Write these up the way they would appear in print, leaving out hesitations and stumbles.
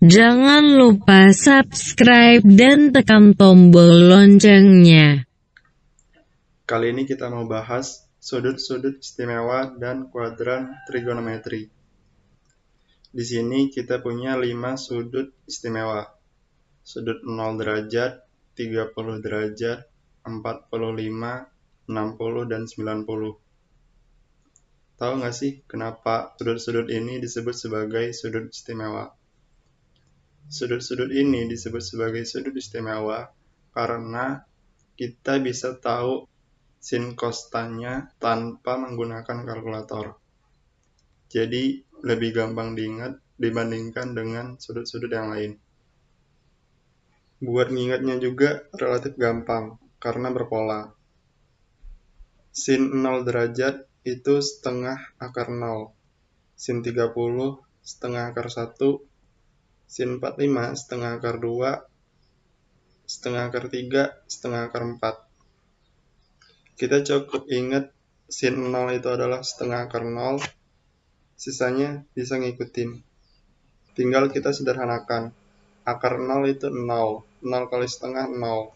Jangan lupa subscribe dan tekan tombol loncengnya. Kali ini kita mau bahas sudut-sudut istimewa dan kuadran trigonometri. Di sini kita punya 5 sudut istimewa. Sudut 0 derajat, 30 derajat, 45, 60, dan 90. Tahu nggak sih kenapa sudut-sudut ini disebut sebagai sudut istimewa? Sudut-sudut ini disebut sebagai sudut istimewa karena kita bisa tahu sin cos-tannya tanpa menggunakan kalkulator. Jadi lebih gampang diingat dibandingkan dengan sudut-sudut yang lain. Buat ngingatnya juga relatif gampang karena berpola. Sin 0 derajat itu setengah akar 0. Sin 30 setengah akar 1. Sin 45 setengah akar 2. Setengah akar 3, setengah akar 4. Kita cukup ingat sin 0 itu adalah setengah akar 0. Sisanya bisa ngikutin. Tinggal kita sederhanakan. Akar 0 itu 0. 0 kali setengah 0.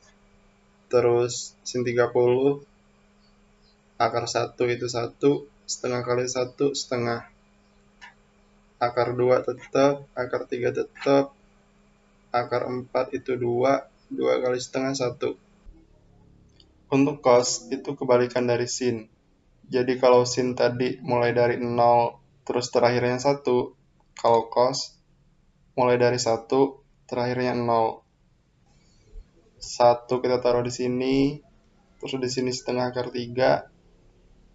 Terus sin 30, akar 1 itu 1. Setengah kali 1, setengah. Akar 2 tetap. Akar 3 tetap. Akar 4 itu 2. 2 kali setengah 1. Untuk cos itu kebalikan dari sin. Jadi kalau sin tadi mulai dari 0 terus terakhirnya 1, kalau cos mulai dari 1 terakhirnya 0. 1 kita taruh di sini, terus di sini setengah akar 3,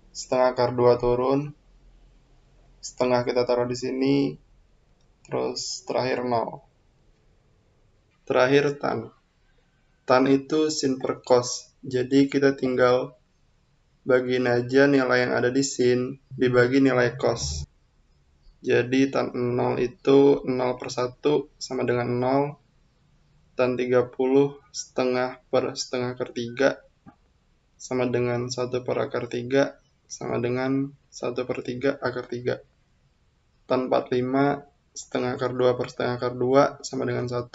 setengah akar 2 turun, setengah kita taruh di sini, terus terakhir 0. Terakhir tan. Tan itu sin per cos, jadi kita tinggal bagiin aja nilai yang ada di sin dibagi nilai cos. Jadi tan 0 itu 0 per 1 sama dengan 0. Tan 30 setengah per setengah akar 3 sama dengan 1 per akar 3 sama dengan 1 per 3 akar 3. Tan 45 setengah akar 2 per setengah akar 2 sama dengan 1.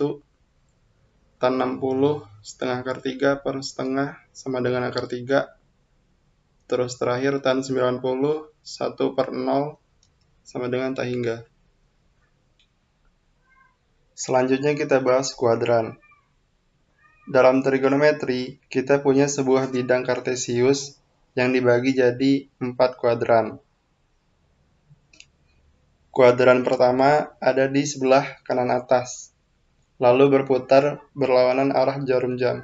Tan 60 setengah akar 3 per setengah sama dengan akar 3. Terus terakhir tan 90 1 per 0 sama dengan tak hingga. Selanjutnya kita bahas kuadran. Dalam trigonometri, kita punya sebuah bidang kartesius yang dibagi jadi 4 kuadran. Kuadran pertama ada di sebelah kanan atas, lalu berputar berlawanan arah jarum jam.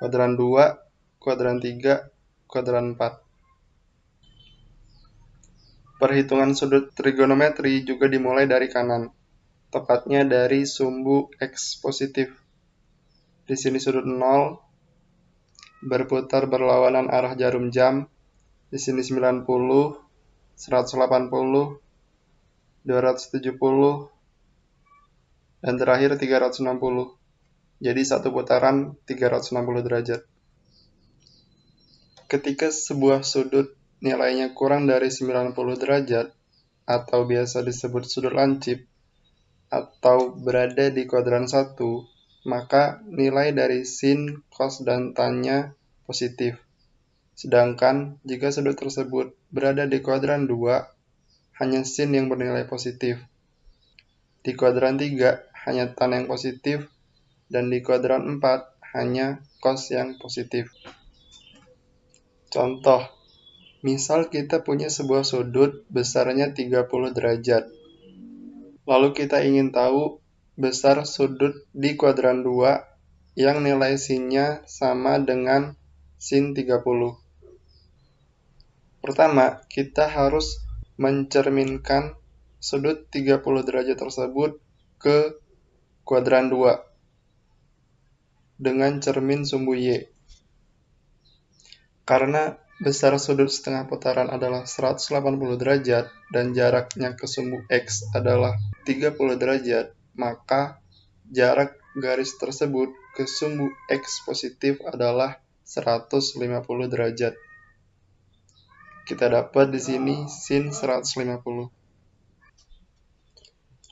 Kuadran 2, kuadran 3, kuadran 4. Perhitungan sudut trigonometri juga dimulai dari kanan, tepatnya dari sumbu X positif. Di sini sudut 0, berputar berlawanan arah jarum jam. Di sini 90, 180, 270, dan terakhir 360. Jadi satu putaran 360 derajat. Ketika sebuah sudut nilainya kurang dari 90 derajat, atau biasa disebut sudut lancip, atau berada di kuadran 1, maka nilai dari sin, cos, dan tan-nya positif. Sedangkan jika sudut tersebut berada di kuadran 2, hanya sin yang bernilai positif. Di kuadran 3 hanya tan yang positif, dan di kuadran 4 hanya cos yang positif. Contoh, misal kita punya sebuah sudut besarnya 30 derajat. Lalu kita ingin tahu besar sudut di kuadran 2 yang nilai sin-nya sama dengan sin 30. Pertama, kita harus mencerminkan sudut 30 derajat tersebut ke kuadran 2 dengan cermin sumbu Y. Karena besar sudut setengah putaran adalah 180 derajat dan jaraknya ke sumbu X adalah 30 derajat, maka jarak garis tersebut ke sumbu X positif adalah 150 derajat. Kita dapat di sini sin 150.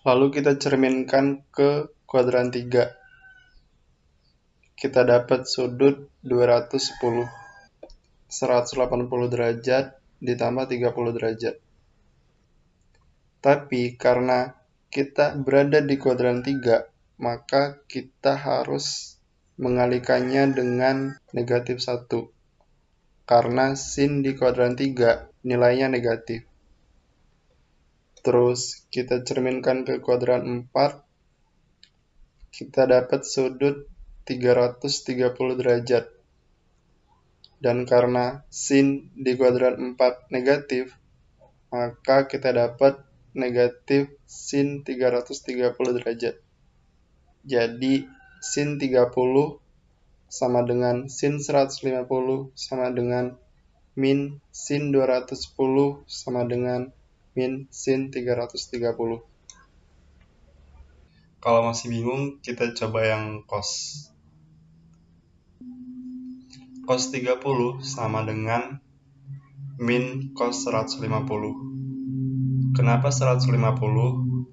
Lalu kita cerminkan ke kuadran 3. Kita dapat sudut 210. 180 derajat ditambah 30 derajat. Tapi karena kita berada di kuadran 3, maka kita harus mengalihkannya dengan negatif 1. Karena sin di kuadran 3 nilainya negatif. Terus kita cerminkan ke kuadran 4, kita dapat sudut 330 derajat. Dan karena sin di kuadran 4 negatif, maka kita dapat negatif sin 330 derajat. Jadi sin 30 sama dengan sin 150 sama dengan min sin 210 sama dengan min sin 330. Kalau masih bingung, kita coba yang cos. Cos 30 sama dengan min cos 150. Kenapa 150?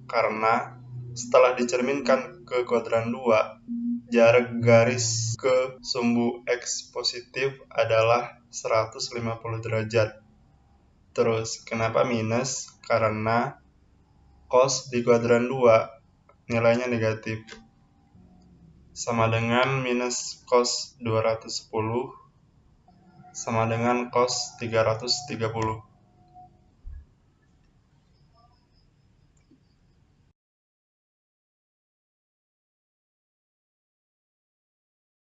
Karena setelah dicerminkan ke kuadran 2, jarak garis ke sumbu X positif adalah 150 derajat. Terus, kenapa minus? Karena cos di kuadran 2 nilainya negatif. Sama dengan minus cos 210 sama dengan cos 330.